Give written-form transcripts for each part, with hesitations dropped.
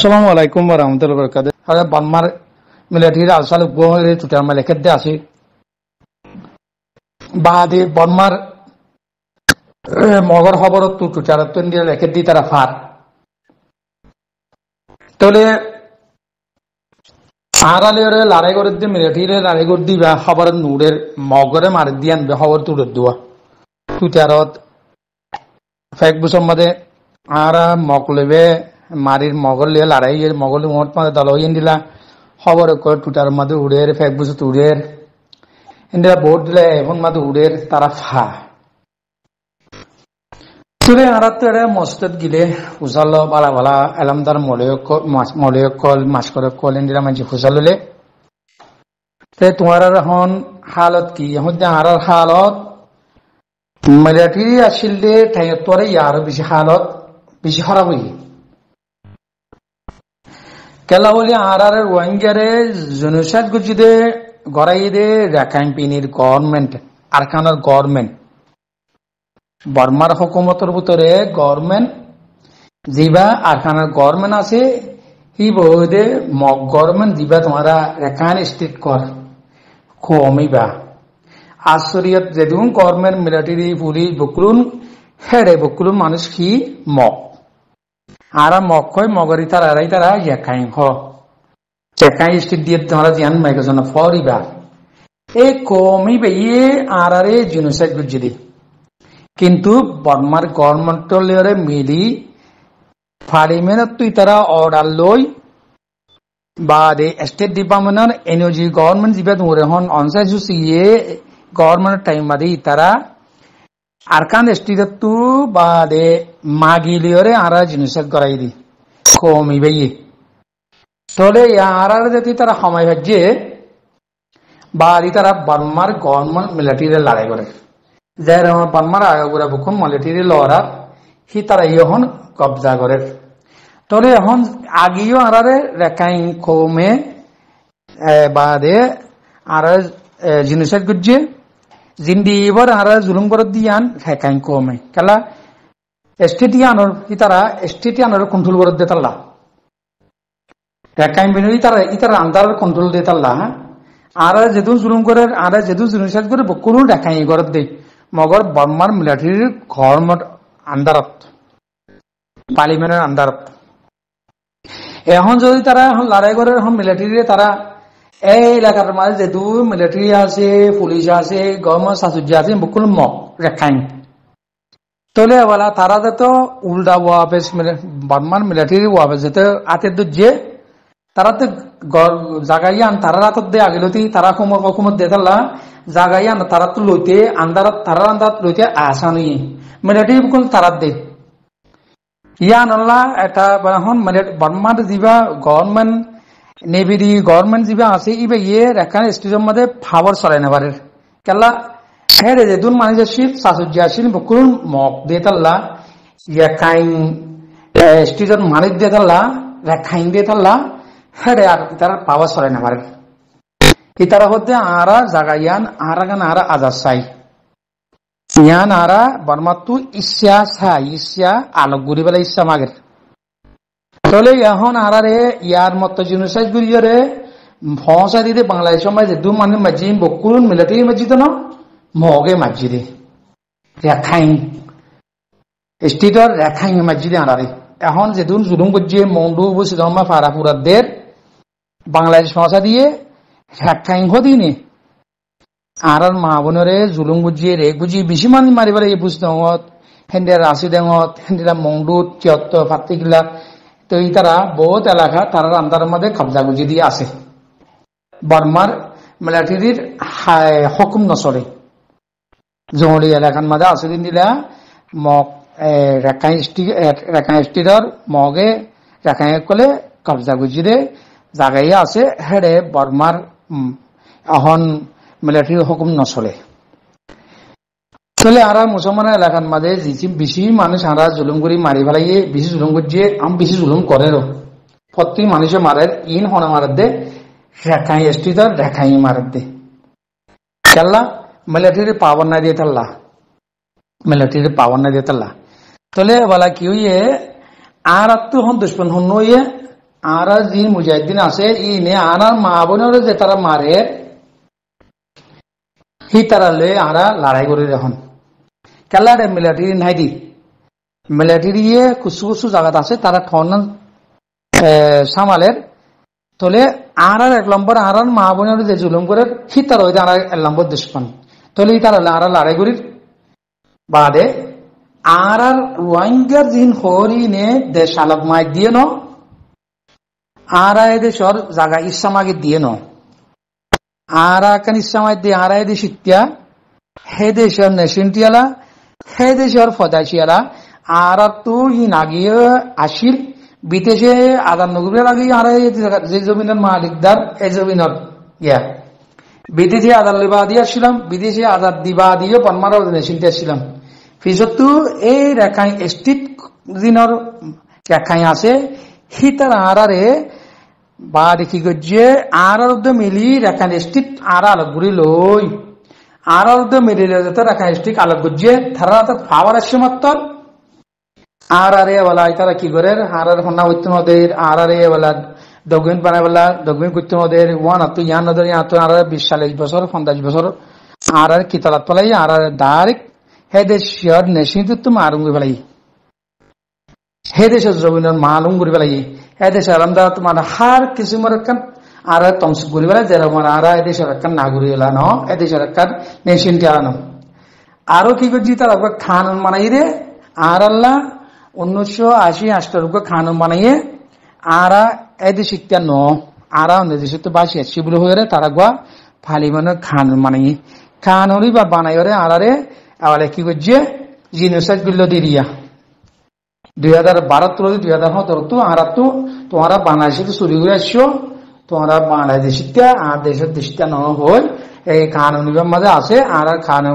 আসসালামু আলাইকুম ওয়া রাহমাতুল্লাহি ওয়া বারাকাতুহু। আরে বানমার মিলিটারি আলসাল গোহরে টুটার মালেকের দে আছে বাদে বনমার মগর খবর তু টুটার তন দিয়ে লেখে দি তারা ফার তলে আরালে লড়াই করে দি মিলিটারি লড়াই করে দিবা খবর নুরের মগরে মার দিয়ান বে খবর তুড় দুয়া টুটারত ফেক বুসম মধ্যে আরা মকলেবে মারির মগল লিয়ে লড়াই মগল মোট মাঝে দল হইন দিলা খবর করে টুটার মধ্যে উড়ের ফেক বুস উড়ের ইন্ডিয়া ভোট দিলে এখন মাঝে উড়ের তারা ফা তুলে আরাতে মসজিদ গিলে হুসাল বালা বালা এলামদার মলয়কল মাসকল ইন্দিরা মাঝে হুসাল হলে তোমার এখন হালত কি এখন আর হালত মিলিটারি আসলে তোরে আরো বেশি হালত বেশি খারাপ হই কেলা বলি আর রোহিঙ্গারে জনসাদ গুজিদে গড়াই দে রাখাইন পিনির গভর্নমেন্ট আরকানের গভর্নমেন্ট বর্মার হুকুমতের ভিতরে গভর্নমেন্ট যিবা আরকানের গভর্নমেন্ট আছে হি বহুদে মক গভর্নমেন্ট যিবা তোমারা রাখাইন স্টেট কর কমিবা আশ্চর্যত যেদিন গভর্নমেন্ট মিলিটারি পুলিশ বকুলুন হেডে বকুলুন মানুষ কি মক আর মক হয় মগরি তারা রাখাইন রাখাইন স্টেট দিয়ে তোমরা জিয়ান মাইকজন ফরিবা এ কমিবে ইয়ে আর জিনোসাইড গুজিদি কিন্তু বর্মার গভর্নমেন্ট মিলি পার্লিমেন্ট তুই তারা অর্ডার লই বা স্টেট ডিপার্টমেন্ট এনওজি গভর্নমেন্ট যিবা তোমরা হন অনসাইড ইয়ে গভর্নমেন্ট টাইম বাদে তারা আরকান স্টেট তু বা মাগিলিয়রে আর জিনিস করাই দি কমিবে ইয়ে তলে আর যদি তারা সময় ভাজছে বা তারা বর্মার গভর্নমেন্ট মিলিটারি লড়াই করে যার বর্মার আয়োগরা বুকুন মিলিটারি লড়া হি তারা ইহন কবজা করে তলে এখন আগিও আর রেখাই কমে বাদে আর জিনিস গুজে জিন্দি এবার আর জুলুম করে দিয়ান রেখাই কমে কেলা স্টেটিয়ানোর হি তারা স্টেটিয়ানোর কন্ট্রোল করে দে তাল্লা রেখাই বিনয়ী তারা ইতার আন্দার কন্ট্রোল দে তাল্লা আর যেহেতু জুলুম করে আর যেহেতু জিনিস করে কোনো রেখাই করে দে মগর বর্মার মিলিটারির গভর্নমেন্ট আন্দারত পার্লিমেন্টের আন্দারত এখন যদি তারা এখন লড়াই করে এখন মিলিটারি তারা এই এলাকার মাঝে যেহেতু মিলিটারি আছে পুলিশ আছে গভর্নমেন্ট শাসুর্য আছে বকুল মক রেখাইন তলে বলা তারা তো উল্টা ওয়াবেস বর্মার মিলিটারি ওয়াবেস যেতে আতে যে তারা তো জাগাইয়ান তারা রাতত দে আগেলতি তারা হুকুমত দে তাল্লা জাগাইয়ান তারা তো লইতে আন্দারত তারা আন্দার লইতে আসানি মিলিটারি বকুল তারা দে ইয়ান আল্লাহ এটা এখন বর্মার যিবা গভর্নমেন্ট নেভিদি গভর্নমেন্ট যিবা আছে ইবে ইয়ে রেখান স্টেটের মধ্যে ফাওয়ার চলাই নেবারে কেলা হেরে যে দুন মানুষ শিব শাসুর্য আসিল বকুল মক দে তাল্লা রেখাইন স্টেটের মালিক দে তাল্লা রেখাইন দে তাল্লা হেরে আর তারা পাওয়ার চলাই নেবারে ইতারা হতে আরা জাগাইয়ান আরাগান আরা আজাদ চাই ইয়ান আরা বর্মাতু ইচ্ছা চাই ইচ্ছা আলোক ঘুরি বেলা ইচ্ছা মাগের তলে এখন আরারে ইয়ার মত জিনিস গুরিয়রে ফসা দিতে বাংলাদেশ মাঝে দু মানে মাঝি বকুল মিলিটারি মসজিদ ন মগে মসজিদে রেখাইন স্টেটর রেখাইন মসজিদে আনারে এখন যেদিন জুলুম করছে মন্ডু বুসিদমা ফারাপুরাদের বাংলাদেশ ফসা দিয়ে রেখাইন হদিনে আর মা বোনরে জুলুম বুঝিয়ে রে বুঝি বেশি মান মারিবার এই বুঝদত হেন্দিয়া রাশি দেঙত হেন্দিরা মংডুত চিয়ত্ত ফাতিকিলা তো এই তারা বহুত এলাকা তার আন্দার মধ্যে কবজা গুজি দিয়ে আছে বর্মার মিলিটারির হুকুম নচলে জঙ্গলি এলাকার মধ্যে আছে দিন দিলা মগ রেখাই স্টেটর মগে রেখাই কলে কবজা গুজি দে জাগাই আছে হেডে বর্মার এখন মিলিটারি হুকুম নচলে চলে আর মুসলমান এলাকার মাঝে বেশি মানুষ আরা জুলুম করি মারি ফেলাইয়ে বেশি জুলুম করছে আমি বেশি জুলুম করে প্রত্যেক মানুষে মারে ইন হনে মারার দে রেখাই স্টেটর রেখাই মারার দে কেল্লা মিলিটারি পাওয়ার না দিয়ে তাল্লা মিলিটারি পাওয়ার না দিয়ে তাল্লা তলে বলা কি হইয়ে আর তো হন দুশ্মন হন নইয়ে আর যে মুজাহিদিন আছে ইনে আনার মা বোনের যে তারা মারে হি তারা লয়ে আরা লড়াই করে এখন কেলারে মিলিটারি নাই দি মিলিটারি কুসু কুসু জায়গাত আছে তারা ঠন সামালের তোলে আর এক নম্বর আর মা বোনের যে জুলুম করে হি তারা ওই আর এক নম্বর দুশ্মন তোলে তারা আর লড়াই করির বাদে আর রোহিঙ্গার দিন হরিনে দেশ আলোক মাই দিয়ে ন আর দেশর জায়গা ইসলামাকে দিয়ে ন আর কান ইসলামাই দিয়ে আর দেশ ইত্যা হে দেশের নেশনটিয়ালা হে দেশের ফদাইছিয়ালা আর তো ই নাগিয়ে আসিল বিদেশে আদার নগরের আগে আর যে জমিনের মালিকদার এই জমিনের ইয়া বিদেশে আদার লিবা দিয়ে আসছিলাম বিদেশে আদার দিবা দিয়ে পনমার নেশনটি আসছিলাম পিছতো এই রেখাই স্ট্রিট দিনের রেখাই আছে হিতার আরারে বা দেখি গিয়ে আর মিলি রেখাই স্ট্রিট আর আলোক ঘুরি লই আর মিলিলে যাতে রেখাই স্ট্রিট আলোক গিয়ে তারা পাওয়ার আসছে মাত্র আর আরে বলা তারা কি করে আর হন্না হইতে নদের আর আরে বলা দগুন বানাই বলা দগুন করতে নদের ওয়ান আতো ইয়ান নদের আর 20-40 বছর 50 বছর আর কিতালাত পলাই আর ডাইরেক্ট হে দেশের নেশিত মারুম করে পেলাই হে দেশের জমিনের মালুম করে পেলাই হে দেশের আলমদা তোমার হার কিছু মারান আর তমস করে পেলাই যেরকম আর এ দেশের একখান নাগরি এলা ন এ দেশের একখান নেশিনটি আলানো আরো কি করছি তার খান মানাই রে আর আল্লাহ 1980 খান বানাইয়ে আর এদের শিক্ষা ন আর দেশে তো বাসি আসছি বলে হয়ে তারা গুয়া ফালি মানে খান বানাইয়ে খান হলি বা বানাই আরে আবার কি করছে জিনিস গুলো দিরিয়া 2012 তুলে 2017 তো আর তো তোমারা বাংলাদেশে তো চুরি করে আসছো তোমরা বাংলাদেশ শিক্ষা আর দেশের শিক্ষা ন হল এই খান অনুবাদ মাঝে আছে আর খান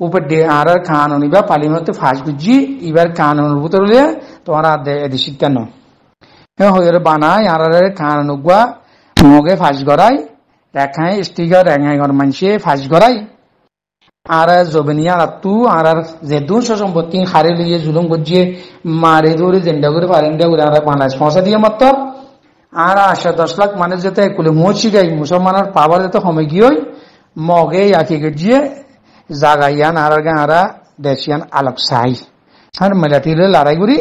উপর আর খান অনুবাদ পালিমতে ফাঁস বুঝি এবার খান অনুভূত হলে তোমারা এদের শিক্ষা ন হয়ে বানায় আর খান অনুগুয়া মগে ফাঁস গড়াই রেখায় স্টিকার রেঙাই ঘর মানুষে ফাঁস গড়াই আর জবেনিয়া রাতু আর যে দুশ সম্পত্তি হারে লিয়ে জুলুম গজিয়ে মারে ধরে জেন্ডা করে ফারেন্ডা করে আর বাংলাদেশ পৌঁছা দিয়ে মাত্র আর 10 লাখ মানুষ যেতে কুলে মচি গাই মুসলমানের পাওয়ার যেতে সময় গিয়ে মগে আঁকি গজিয়ে জাগাইয়ান আর দেশিয়ান আলোক চাই আর মিলিটারিলে লড়াই করি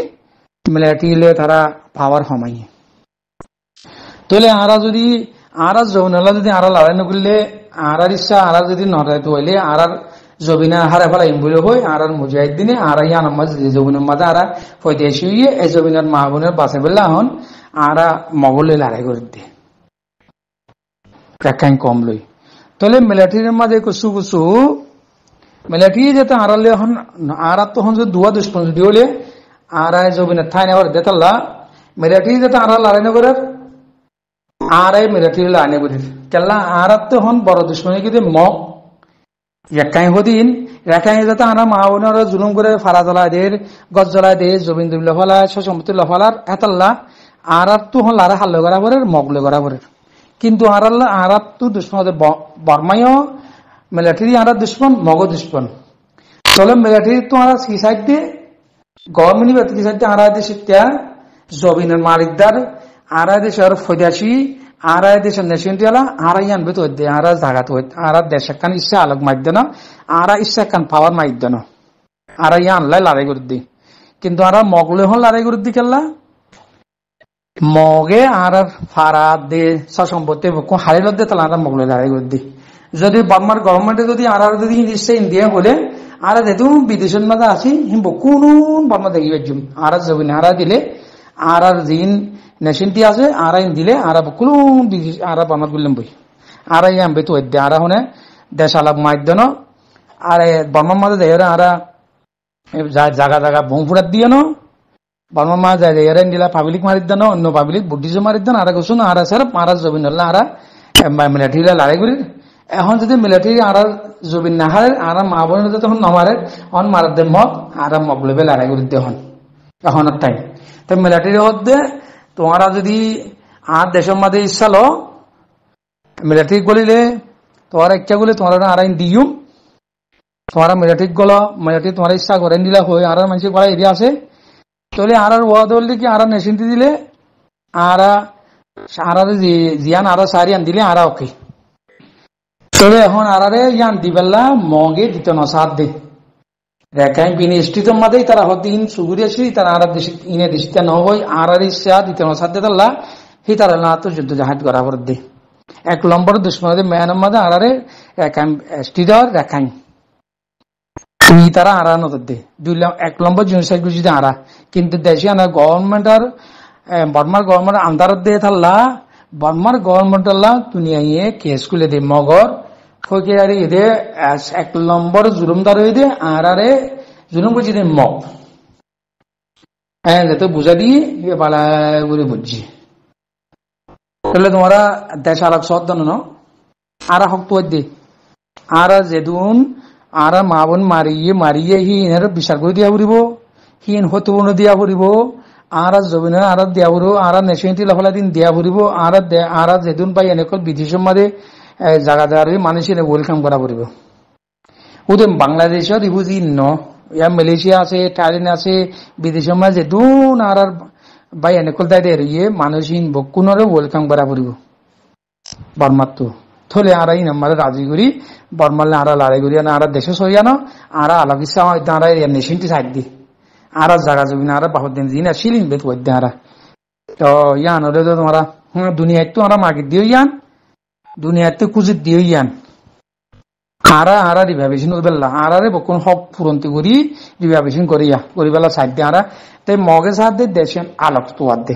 মিলিটারিলে তারা পাওয়ার সময় তাহলে আর যদি আর জৌনলা যদি আর লড়াই নকরলে আর ইচ্ছা আর যদি নড়াই হইলে আর জবিনা হারা ফেলা ইম্বুলে হই আর মুজাহিদ দিনে আর ইয়ান জবিনের মাঝে আর ফৈদেশি হইয়ে এই জবিনের মা বোনের বাসে বেলা হন আর মগলে লড়াই করে দিয়ে প্রেক্ষায় কম লই তাহলে মিলিটারির মাঝে কুসু কুসু মিলিটারি যেতে আড়ালে হন আর তখন যদি দুয়া দুষ্পন যদি হলে আর জবিনের ঠাই নেওয়ার দেতাল্লা মিলিটারি যেতে আর লড়াই না করে আর মিলিটারি লড়াই করে কেলা আর তো হন বড় দুশ্মনী কিন্তু মগ একাই হদিন একাই যাতে আনা মা বোনের জুলুম করে ফারা জ্বলাই দে গছ জ্বলাই দে জমিন দুবিলা ফেলায় সম্পত্তি লফালার এতাল্লা আর তো হন লারা হাল্লে করা পরে মগলে করা পরে কিন্তু আর তো দুশ্মন বর্মাইও মিলিটারি আর দুশ্মন মগ দুশ্মন চলে মিলিটারি তো আর কি সাইড দিয়ে গভর্নমেন্ট ব্যক্তি সাইড আর দেশে জমিনের মালিকদার আর দেশের ফৈদাসী আর দেশের নেশনটিয়ালা আর আনবে তো আর জায়গা তো আর দেশ একখান ইচ্ছা আলোক মাইদ্য না আর ইচ্ছা একখান পাওয়ার মাইদ্য না আর আনলাই লড়াই করে দি কিন্তু আর মগলে হন লড়াই করে দি কেলা মগে আর ফারা দে সম্পত্তি হারিল দে তাহলে আর মগলে লড়াই করে দি যদি বার্মার গভর্নমেন্টে যদি আর যদি ইচ্ছা ইন্ডিয়া হলে আর যেহেতু বিদেশের মাঝে আসি কোন বার্মা দেখি আর জমি আর দিলে আর জিন নেশনটি আছে আর দিলে আর কোনো আর বার্মাত বললাম বই আর আনবে তো আর হনে দেশ আলাপ মাইদ্য ন আর বার্মার মাঝে দেয় আর জায়গা জায়গা বোম ফুটাত দিয়ে ন বার্মার মাঝে যায় দিলা পাবলিক মারি দেন অন্য পাবলিক বুদ্ধিজম মারি দেন আর কিছু না আর স্যার আর জমিন হল আর মিলিটারি লড়াই করি এখন যদি মিলিটারি আর জমিন না হারে আর মা বোনের তখন নমারে অন মারার দে মগ আর মগলে লড়াই করে দিয়ে হন এখন টাইম তো মিলিটারি হতে তোমারা যদি আর দেশের মাঝে ইচ্ছা লো মিলিটারি গলিলে তোমার ইচ্ছা করলে তোমার আর দিম তোমার মিলিটারি গল মিলিটারি তোমার ইচ্ছা করে দিলা হয়ে আর মানুষ গলা এরিয়া আছে তাহলে আর ওয়া ধরলে কি আর মেশিনটি দিলে আরা আরা জিয়ান আরা সারি আন দিলে আরা ওকে তবে এখন আরারে ইয়ান দিবেলা মগে দিত না সাত দে রেখাই বিনি স্ট্রিত মাদে তারা হদিন সুগুরি আসি তারা আরা দেশ ইনে দিশতে ন হই আরারি সা দিত না সাত দে তাল্লা হি তারা না তো যুদ্ধ জাহাজ করা পর দে এক নম্বর দুশ্মনদের মেয়ান মাদে আরারে রেখাই স্ট্রিটর রেখাই তুই তারা আরা নজর দে এক নম্বর জিনিস যদি আরা কিন্তু দেশে আনা গভর্নমেন্ট আর বর্মার গভর্নমেন্ট আন্দারত দিয়ে থাল্লা বর্মার গভর্নমেন্ট আল্লাহ দুনিয়া কেস খুলে দে মগর ফকে আর এদে এক নম্বর জুলুমদার হয়ে দে আর আরে জুলুম করছি দে মগ হ্যাঁ যাতে বুঝা দিয়ে পালা করে বুঝছি তাহলে তোমরা দেশ আলাপ সদ ন আর হক তো দে আর যেদুন আর মা বোন মারিয়ে হি এর বিচার করে দিয়া ফুরিব হিন হতপূর্ণ দিয়া ফুরিব আর জমিন আর দিয়া ফুরব আর নেশনটি লাফলা দিন দিয়া ফুরিব আর যেদিন পাই এনেকল বিদেশের মাঝে জায়গা দেওয়ার মানুষের ওয়েলকাম করা ফুরিব ওদের বাংলাদেশত ইবুজি ন ইয়া মালয়েশিয়া আছে থাইল্যান্ড আছে বিদেশের মাঝে যেদিন আর বাই এনেকল দায় দিয়ে ইয়ে মানুষহীন বকুনরে ওয়েলকাম করা ফুরিব বর্মার তো থলে আর এই নাম্বারে রাজি করি বর্মালে আর লড়াই করি আর দেশে সরিয়ানো আর আলাকিসা আর নেশনটি সাইড দি আর জায়গা জমি আর বহুত দিন জিনা শিলিন বেত বৈদ্য আর তো ইয়ান ওদের তো তোমরা দুনিয়ায় তো আমরা মাগি দিও ইয়ান দুনিয়াতে কুজিত দিও ইয়ান আর রিভাইভেশন করবেলা আর বকুন হক ফুরন্তি করি রিভাইভেশন করিয়া করিবেলা সাইড দিয়ে আর তাই মগে সাথে দেশের আলোক তো দে